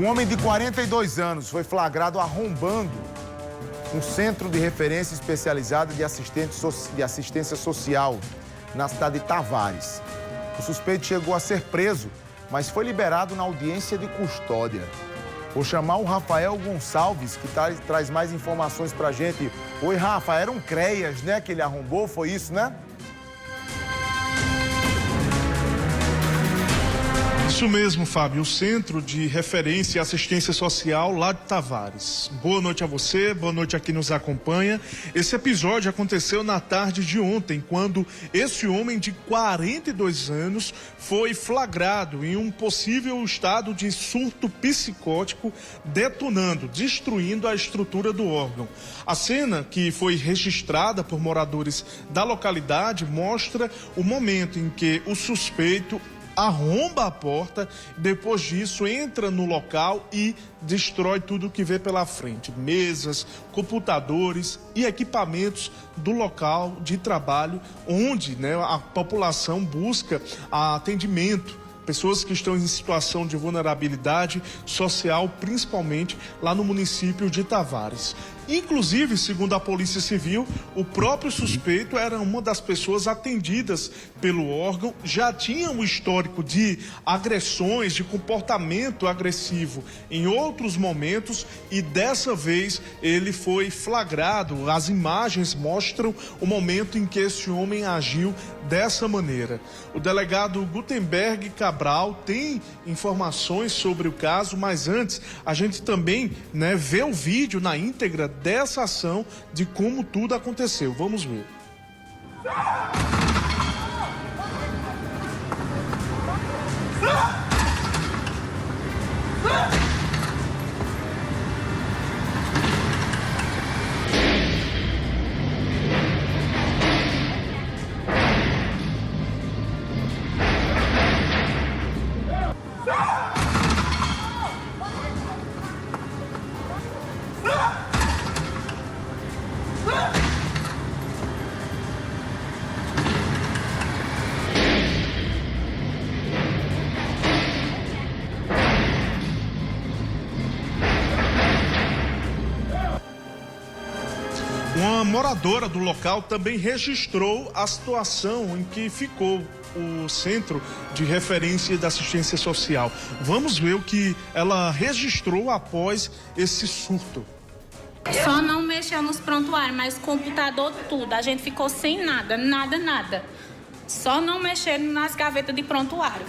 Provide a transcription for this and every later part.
Um homem de 42 anos foi flagrado arrombando um centro de referência especializado de assistência social na cidade de Tavares. O suspeito chegou a ser preso, mas foi liberado na audiência de custódia. Vou chamar o Rafael Gonçalves, que traz mais informações pra gente. Oi, Rafa, eram CREAs, né, que ele arrombou, foi isso, né? Isso mesmo, Fábio, o Centro de Referência e Assistência Social lá de Tavares. Boa noite a você, boa noite a quem nos acompanha. Esse episódio aconteceu na tarde de ontem, quando esse homem de 42 anos foi flagrado em um possível estado de surto psicótico, detonando, destruindo a estrutura do órgão. A cena, que foi registrada por moradores da localidade, mostra o momento em que o suspeito arromba a porta, depois disso entra no local e destrói tudo que vê pela frente. Mesas, computadores e equipamentos do local de trabalho, onde, a população busca atendimento. Pessoas que estão em situação de vulnerabilidade social, principalmente lá no município de Tavares. Inclusive, segundo a Polícia Civil, o próprio suspeito era uma das pessoas atendidas pelo órgão, já tinha um histórico de agressões, de comportamento agressivo em outros momentos e dessa vez ele foi flagrado. As imagens mostram o momento em que esse homem agiu dessa maneira. O delegado Gutenberg Cabral tem informações sobre o caso, mas antes a gente também vê o vídeo na íntegra dessa ação, de como tudo aconteceu. Vamos ver. Uma moradora do local também registrou a situação em que ficou o Centro de Referência da Assistência Social. Vamos ver o que ela registrou após esse surto. Só não mexeu nos prontuários, mas computador tudo. A gente ficou sem nada. Só não mexer nas gavetas de prontuário.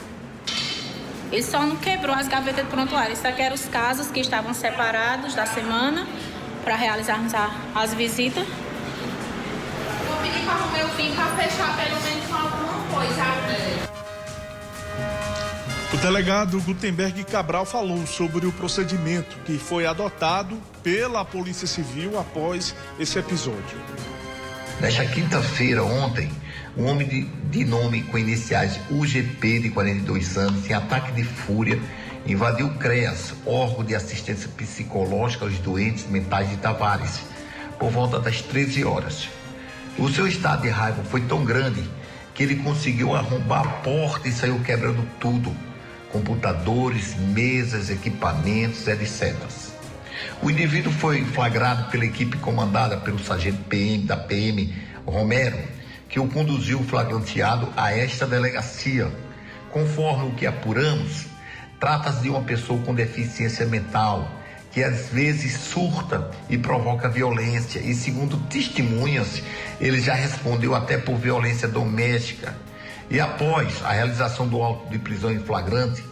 Ele só não quebrou as gavetas de prontuário. Isso aqui eram os casos que estavam separados da semana para realizarmos as visitas. Vou pedir para o meu filho para fechar pelo menos com alguma coisa aqui. O delegado Gutenberg Cabral falou sobre o procedimento que foi adotado pela Polícia Civil após esse episódio. Nesta quinta-feira, ontem, um homem de nome com iniciais UGP, de 42 anos, em ataque de fúria, invadiu o CREAS, órgão de assistência psicológica aos doentes mentais de Tavares, por volta das 13 horas. O seu estado de raiva foi tão grande que ele conseguiu arrombar a porta e saiu quebrando tudo: computadores, mesas, equipamentos, etc. O indivíduo foi flagrado pela equipe comandada pelo sargento da PM, Romero, que o conduziu flagranteado a esta delegacia. Conforme o que apuramos, trata-se de uma pessoa com deficiência mental, que às vezes surta e provoca violência, e segundo testemunhas, ele já respondeu até por violência doméstica. E após a realização do auto de prisão em flagrante,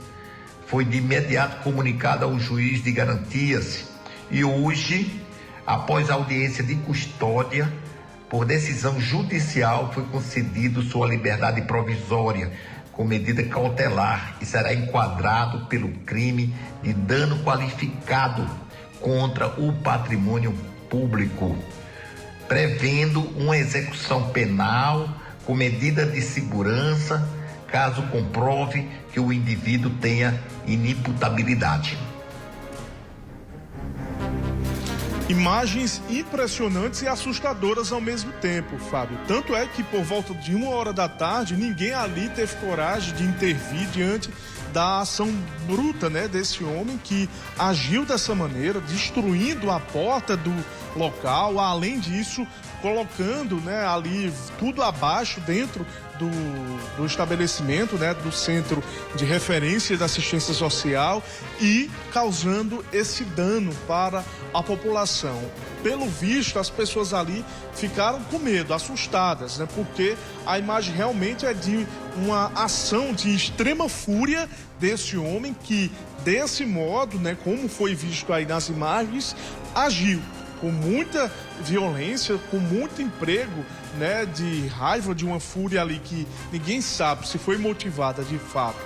foi de imediato comunicado ao juiz de garantias, e hoje, após a audiência de custódia, por decisão judicial, foi concedido sua liberdade provisória com medida cautelar e será enquadrado pelo crime de dano qualificado contra o patrimônio público, prevendo uma execução penal com medida de segurança, caso comprove que o indivíduo tenha inimputabilidade. Imagens impressionantes e assustadoras ao mesmo tempo, Fábio. Tanto é que por volta de 1 hora da tarde, ninguém ali teve coragem de intervir diante da ação bruta, né, desse homem que agiu dessa maneira, destruindo a porta do local, além disso, colocando, né, ali tudo abaixo dentro do estabelecimento, né, do Centro de Referência da Assistência Social e causando esse dano para a população. Pelo visto, as pessoas ali ficaram com medo, assustadas, né, porque a imagem realmente é de uma ação de extrema fúria desse homem que, desse modo, né, como foi visto aí nas imagens, agiu com muita violência, com muito emprego, né, de raiva, de uma fúria ali que ninguém sabe se foi motivada de fato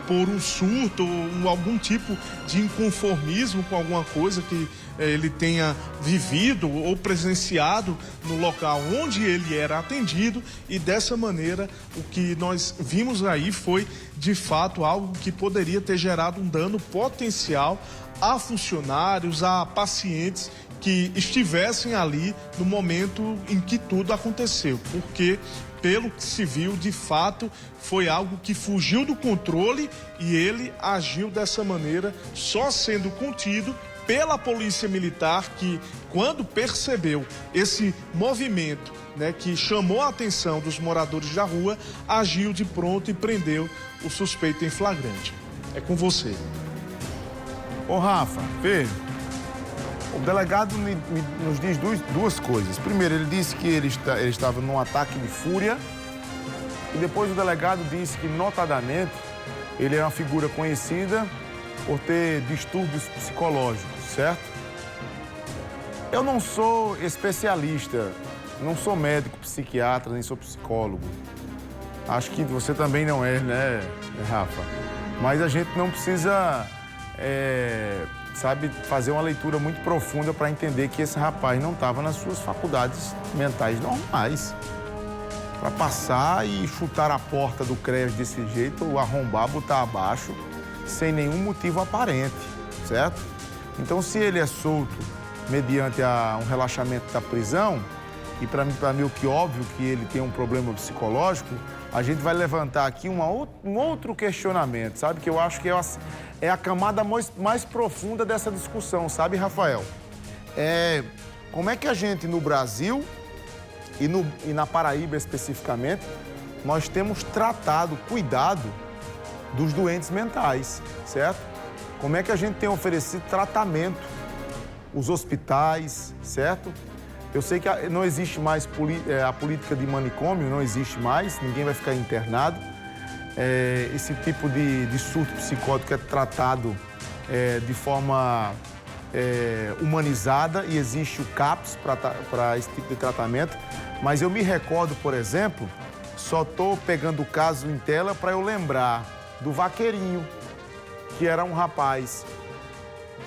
por um surto ou algum tipo de inconformismo com alguma coisa que ele tenha vivido ou presenciado no local onde ele era atendido, e dessa maneira o que nós vimos aí foi de fato algo que poderia ter gerado um dano potencial a funcionários, a pacientes que estivessem ali no momento em que tudo aconteceu, porque pelo que se viu, de fato, foi algo que fugiu do controle e ele agiu dessa maneira, só sendo contido pela Polícia Militar, que quando percebeu esse movimento, né, que chamou a atenção dos moradores da rua, agiu de pronto e prendeu o suspeito em flagrante. É com você. Ô Rafa, Fê, o delegado nos diz duas coisas. Primeiro, ele disse que ele estava num ataque de fúria, e depois o delegado disse que, notadamente, ele é uma figura conhecida por ter distúrbios psicológicos, certo? Eu não sou especialista, não sou médico, psiquiatra, nem sou psicólogo. Acho que você também não é, né, Rafa? Mas a gente não precisa, fazer uma leitura muito profunda para entender que esse rapaz não estava nas suas faculdades mentais normais. Para passar e chutar a porta do CREAS desse jeito, ou arrombar, botar abaixo, sem nenhum motivo aparente, certo? Então, se ele é solto mediante um relaxamento da prisão, e para mim o que óbvio que ele tem um problema psicológico, a gente vai levantar aqui um outro questionamento, sabe? Que eu acho que é a camada mais profunda dessa discussão, sabe, Rafael? Como é que a gente, no Brasil e na Paraíba especificamente, nós temos cuidado dos doentes mentais, certo? Como é que a gente tem oferecido tratamento? Os hospitais, certo? Eu sei que não existe mais a política de manicômio, não existe mais, ninguém vai ficar internado. Esse tipo de surto psicótico é tratado de forma humanizada e existe o CAPS para esse tipo de tratamento. Mas eu me recordo, por exemplo, só estou pegando o caso em tela para eu lembrar do Vaqueirinho, que era um rapaz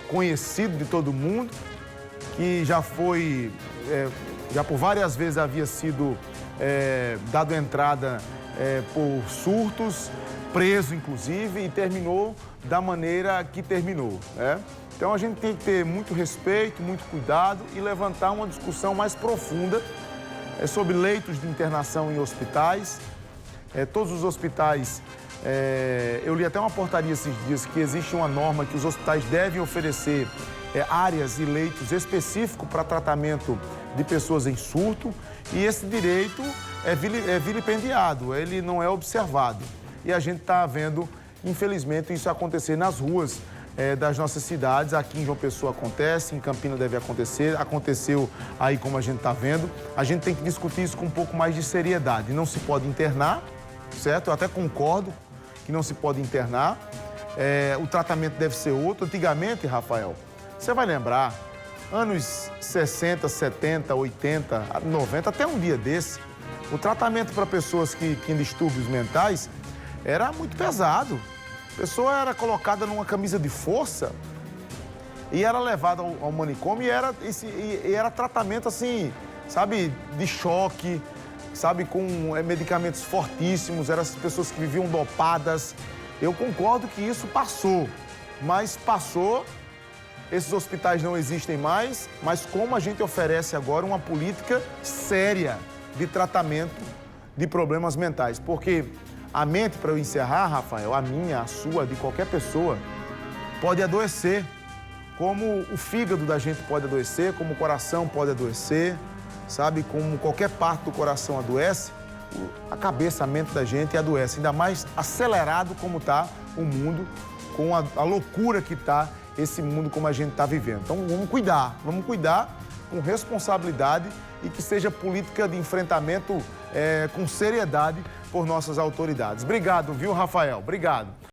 conhecido de todo mundo, que já por várias vezes havia sido dado entrada por surtos, preso inclusive, e terminou da maneira que terminou, né? Então a gente tem que ter muito respeito, muito cuidado e levantar uma discussão mais profunda sobre leitos de internação em hospitais. Todos os hospitais, eu li até uma portaria esses dias que existe uma norma que os hospitais devem oferecer áreas e leitos específicos para tratamento de pessoas em surto, e esse direito é vilipendiado, ele não é observado. E a gente está vendo, infelizmente, isso acontecer nas ruas das nossas cidades. Aqui em João Pessoa acontece, em Campinas deve acontecer, aconteceu aí como a gente está vendo. A gente tem que discutir isso com um pouco mais de seriedade. Não se pode internar, certo? Eu até concordo que não se pode internar. O tratamento deve ser outro. Antigamente, Rafael, você vai lembrar, anos 60, 70, 80, 90, até um dia desse, o tratamento para pessoas que tinham distúrbios mentais era muito pesado. A pessoa era colocada numa camisa de força e era levada ao manicômio e era tratamento assim, sabe, de choque, sabe, com medicamentos fortíssimos, eram as pessoas que viviam dopadas. Eu concordo que isso passou, mas passou, esses hospitais não existem mais, mas como a gente oferece agora uma política séria de tratamento de problemas mentais? Porque A mente, para eu encerrar, Rafael, a minha, a sua, de qualquer pessoa, pode adoecer. Como o fígado da gente pode adoecer, como o coração pode adoecer, sabe? Como qualquer parte do coração adoece, a cabeça, a mente da gente adoece. Ainda mais acelerado como está o mundo, com a loucura que está esse mundo como a gente está vivendo. Então vamos cuidar com responsabilidade e que seja política de enfrentamento com seriedade por nossas autoridades. Obrigado, viu, Rafael? Obrigado.